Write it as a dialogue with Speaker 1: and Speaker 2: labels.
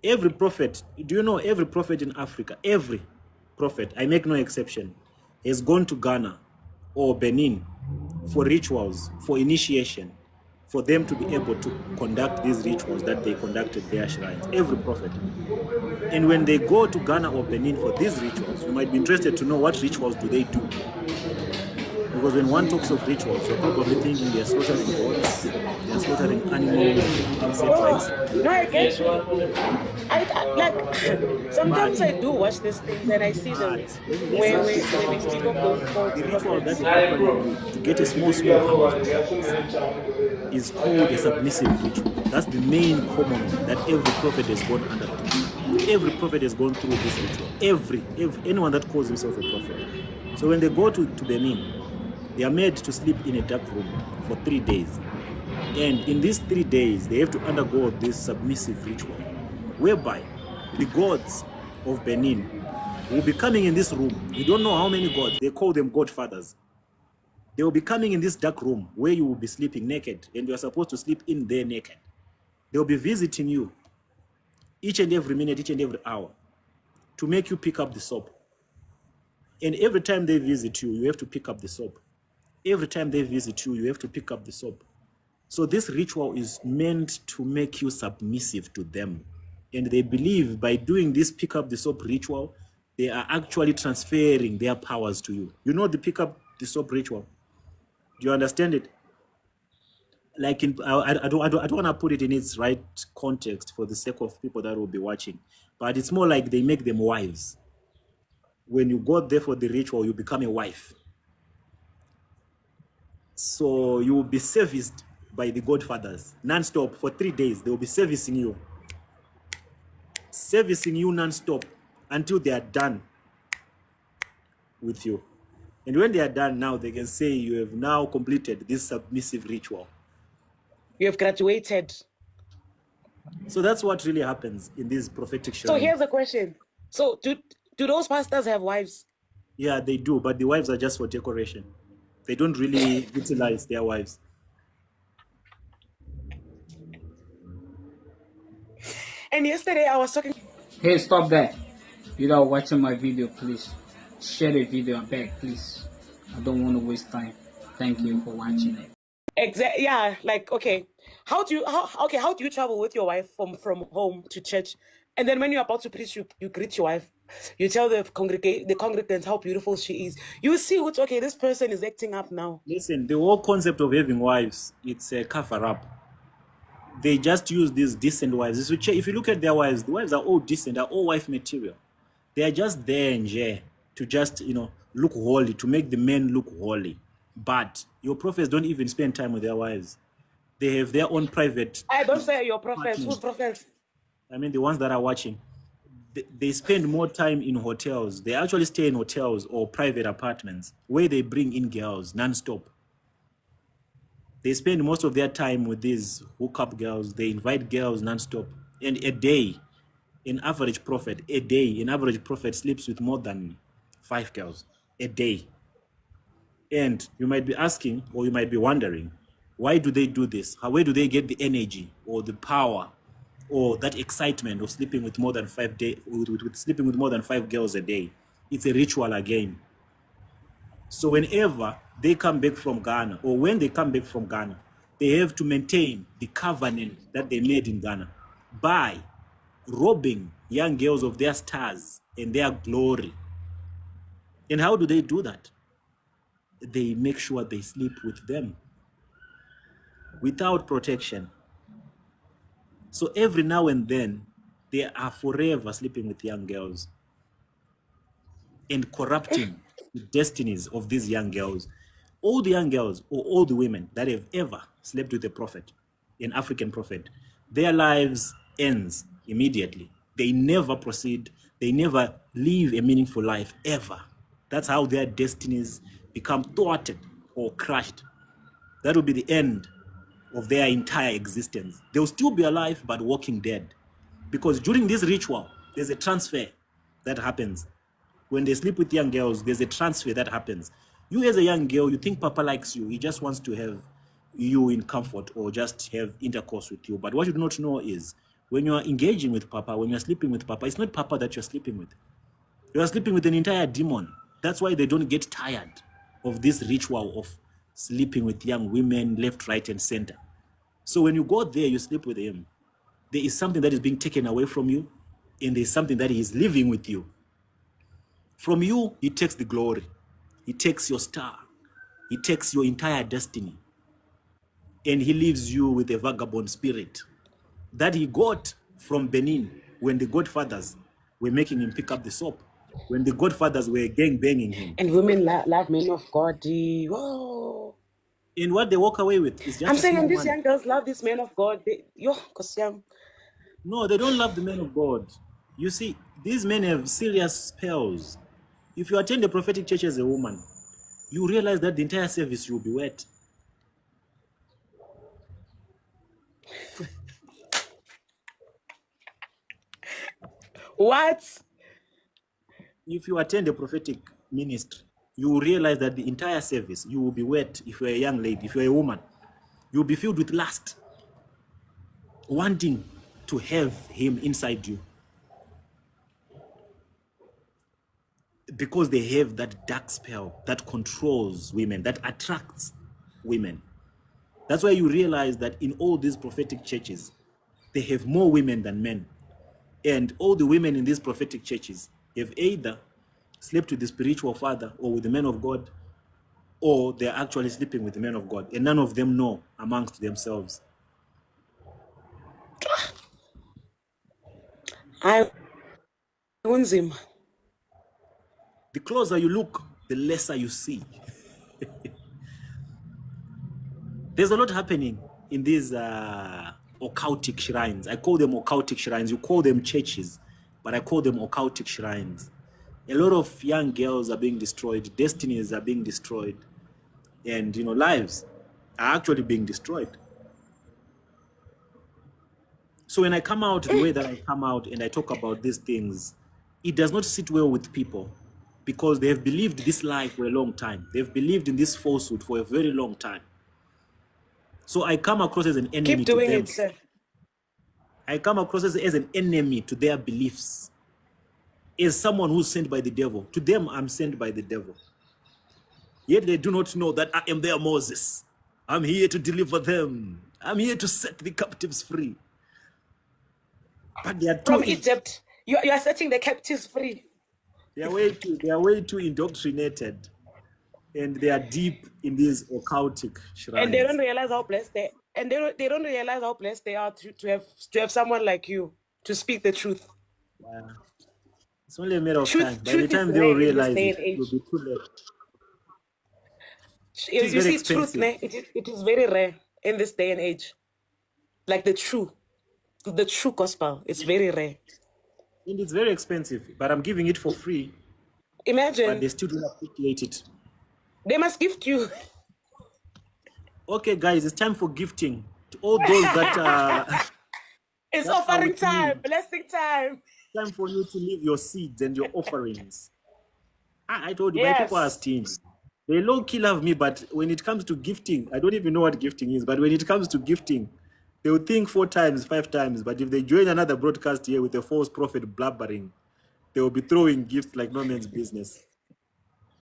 Speaker 1: Every prophet, do you know every prophet in Africa, every prophet, I make no exception, has gone to Ghana or Benin for rituals, for initiation, for them to be able to conduct these rituals that they conducted their shrines. Every prophet. And when they go to Ghana or Benin for these rituals, you might be interested to know what rituals do they do. Because when one talks of rituals, you're probably thinking they're slaughtering goats, they're slaughtering animals, etc.
Speaker 2: No, I get you. Like sometimes I do watch these things and I see them where they speak of those false
Speaker 1: The ritual that
Speaker 2: prophets.
Speaker 1: they actually do to get a small house is called a submissive ritual. That's the main common that every prophet has gone under. Every prophet has gone through this ritual. Every anyone that calls himself a prophet. So when they go to Benin, they are made to sleep in a dark room for 3 days. And in these 3 days, they have to undergo this submissive ritual, whereby the gods of Benin will be coming in this room. You don't know how many gods. They call them godfathers. They will be coming in this dark room where you will be sleeping naked, and you are supposed to sleep in there naked. They will be visiting you each and every minute, each and every hour, to make you pick up the soap. And every time they visit you, you have to pick up the soap. Every time they visit you, you have to pick up the soap. So this ritual is meant to make you submissive to them. And they believe by doing this pick up the soap ritual, they are actually transferring their powers to you. You know the pick up the soap ritual? Do you understand it? Like I don't want to put it in its right context for the sake of people that will be watching, but it's more like they make them wives. When you go there for the ritual, you become a wife. So you will be serviced by the godfathers non-stop for 3 days. They will be servicing you non-stop until they are done with you. And when they are done, now they can say you have now completed this submissive ritual.
Speaker 2: You have graduated.
Speaker 1: So that's what really happens in these prophetic shrines.
Speaker 2: So here's a question. So do those pastors have wives?
Speaker 1: Yeah, they do, but the wives are just for decoration. They don't really utilize their wives.
Speaker 2: And yesterday I was talking.
Speaker 3: Hey, stop that. You are watching my video, please. Share the video and back, please. I don't want to waste time. Thank you for watching it.
Speaker 2: Exactly. Yeah. Like, okay. How do you travel with your wife from home to church? And then when you're about to preach, you greet your wife. You tell the congregants how beautiful she is. You see okay, this person is acting up now.
Speaker 1: Listen, the whole concept of having wives, it's a cover-up. They just use these decent wives. If you look at their wives, the wives are all decent, are all wife material. They are just there and there to just, look holy, to make the men look holy. But your prophets don't even spend time with their wives. They have their own private...
Speaker 2: I don't say your prophets. Who's prophets?
Speaker 1: I mean, the ones that are watching. They spend more time in hotels. They actually stay in hotels or private apartments where they bring in girls non-stop. They spend most of their time with these hookup girls. They invite girls non-stop. And a day, an average prophet sleeps with more than 5 girls a day. And you might be asking, or you might be wondering, why do they do this? Where do they get the energy or the power or that excitement of sleeping with more than 5 sleeping with more than 5 girls a day? It's a ritual again. So whenever they come back from Ghana, or when they come back from Ghana, they have to maintain the covenant that they made in Ghana by robbing young girls of their stars and their glory. And how do they do that? They make sure they sleep with them without protection. So every now and then, they are forever sleeping with young girls and corrupting the destinies of these young girls. All the young girls or all the women that have ever slept with a prophet, an African prophet, their lives ends immediately. They never proceed. They never live a meaningful life, ever. That's how their destinies become thwarted or crushed. That will be the end of their entire existence. They'll still be alive, but walking dead. Because during this ritual, there's a transfer that happens. When they sleep with young girls, there's a transfer that happens. You as a young girl, you think Papa likes you. He just wants to have you in comfort or just have intercourse with you. But what you do not know is When you are engaging with Papa, when you are sleeping with Papa, it's not Papa that you're sleeping with. You are sleeping with an entire demon. That's why they don't get tired of this ritual of sleeping with young women left, right, and center. So when you go there, you sleep with him. There is something that is being taken away from you, and there's something that he is living with you. From you, he takes the glory. He takes your star. He takes your entire destiny. And he leaves you with a vagabond spirit that he got from Benin when the godfathers were making him pick up the soap, when the godfathers were gang-banging him.
Speaker 2: And women love men of God. Whoa.
Speaker 1: And what they walk away with is just
Speaker 2: I'm
Speaker 1: a
Speaker 2: saying,
Speaker 1: small
Speaker 2: and these
Speaker 1: money.
Speaker 2: young girls love this man of God.
Speaker 1: No, they don't love the men of God. You see, these men have serious spells. If you attend a prophetic church as a woman, you realize that the entire service you will be wet.
Speaker 2: What?
Speaker 1: If you attend a prophetic ministry, you will realize that the entire service you will be wet. If you're a young lady, if you're a woman, you'll be filled with lust, wanting to have him inside you, because they have that dark spell that controls women, that attracts women. That's why you realize that in all these prophetic churches, they have more women than men. And all the women in these prophetic churches have either slept with the spiritual father or with the men of God, or they're actually sleeping with the men of God. And none of them know amongst themselves.
Speaker 2: I owns him.
Speaker 1: The closer you look, the lesser you see. There's a lot happening in these occultic shrines. I call them occultic shrines. You call them churches, but I call them occultic shrines. A lot of young girls are being destroyed. Destinies are being destroyed. And, lives are actually being destroyed. So when I come out the way that I come out and I talk about these things, it does not sit well with people because they have believed this lie for a long time. They've believed in this falsehood for a very long time. So I come across as an enemy
Speaker 2: Keep doing
Speaker 1: to them.
Speaker 2: it, sir.
Speaker 1: I come across as an enemy to their beliefs. As someone who's sent by the devil. To them, I'm sent by the devil. Yet they do not know that I am their Moses. I'm here to deliver them. I'm here to set the captives free. But they are
Speaker 2: From Egypt, you are setting the captives free.
Speaker 1: They are way too indoctrinated, and they are deep in these occultic shrines.
Speaker 2: And they don't realize how blessed they don't realize how blessed they are to have someone like you to speak the truth.
Speaker 1: It's only a matter of
Speaker 2: Truth-
Speaker 1: time. By the
Speaker 2: truth is
Speaker 1: time
Speaker 2: rare
Speaker 1: they'll
Speaker 2: in this
Speaker 1: realize
Speaker 2: day
Speaker 1: it,
Speaker 2: and age.
Speaker 1: will be too late.
Speaker 2: You
Speaker 1: very
Speaker 2: see,
Speaker 1: expensive.
Speaker 2: truth, it is very rare in this day and age. Like the true gospel, it's very rare.
Speaker 1: And it's very expensive, but I'm giving it for free, but
Speaker 2: Imagine
Speaker 1: they still don't appreciate it.
Speaker 2: they must gift you.
Speaker 1: Okay, guys, it's time for gifting to all those that
Speaker 2: It's
Speaker 1: That's how
Speaker 2: offering
Speaker 1: it
Speaker 2: time,
Speaker 1: is.
Speaker 2: blessing time.
Speaker 1: time for you to leave your seeds and your offerings. I told you, my people are
Speaker 2: Yes.
Speaker 1: stingy. They low-key love me, but when it comes to gifting, I don't even know what gifting is, but when it comes to gifting, they'll think 4 times, 5 times, but if they join another broadcast here with a false prophet blabbering, they will be throwing gifts like no man's business.